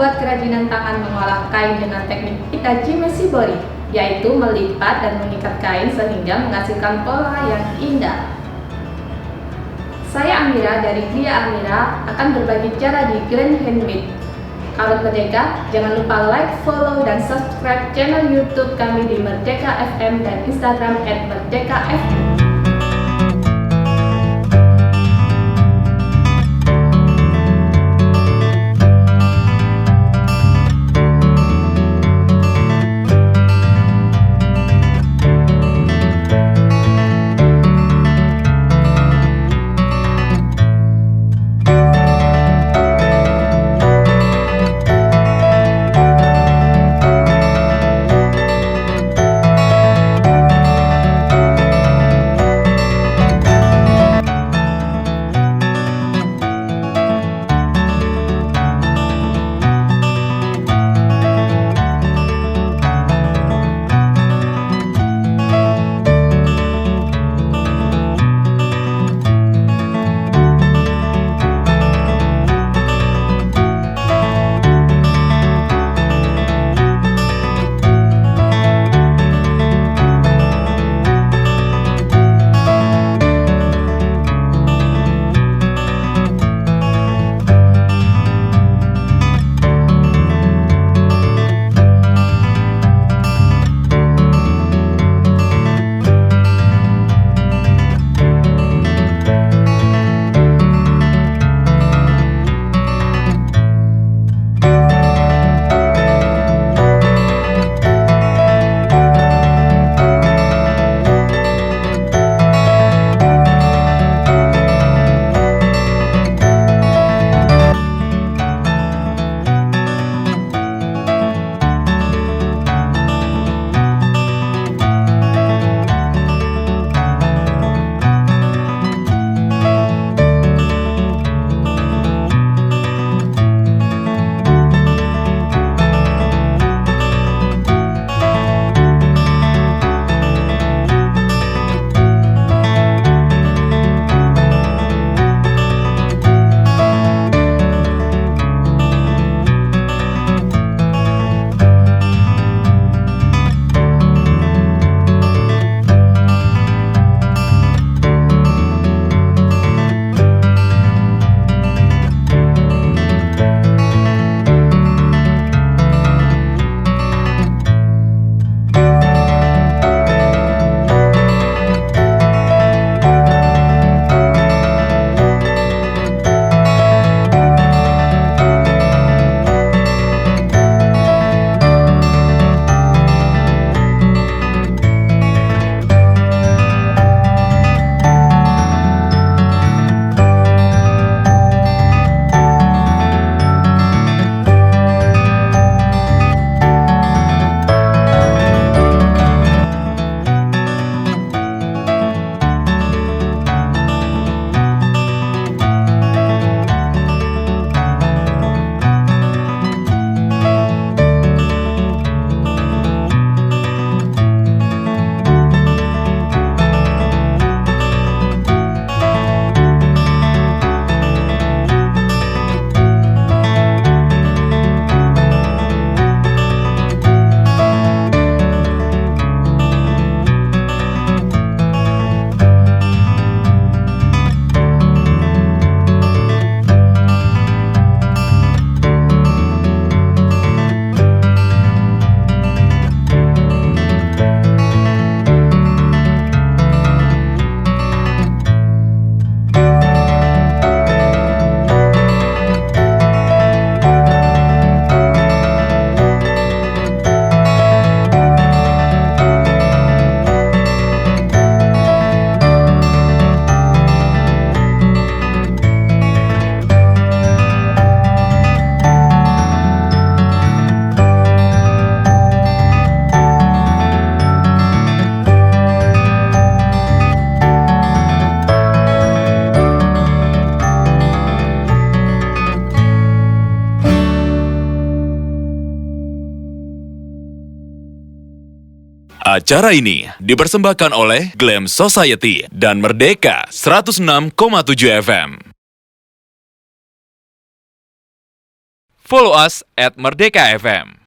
membuat kerajinan tangan mengolah kain dengan teknik Itajime Shibori, yaitu melipat dan mengikat kain sehingga menghasilkan pola yang indah. Saya Amirah dari Griya Amirah akan berbagi cara di GLAM Handmade. Kalau Merdeka, jangan lupa like, follow, dan subscribe channel YouTube kami di Merdeka FM dan Instagram @merdekafm. Acara ini dipersembahkan oleh GLAM Society dan Merdeka 106,7 FM. Follow us at Merdeka FM.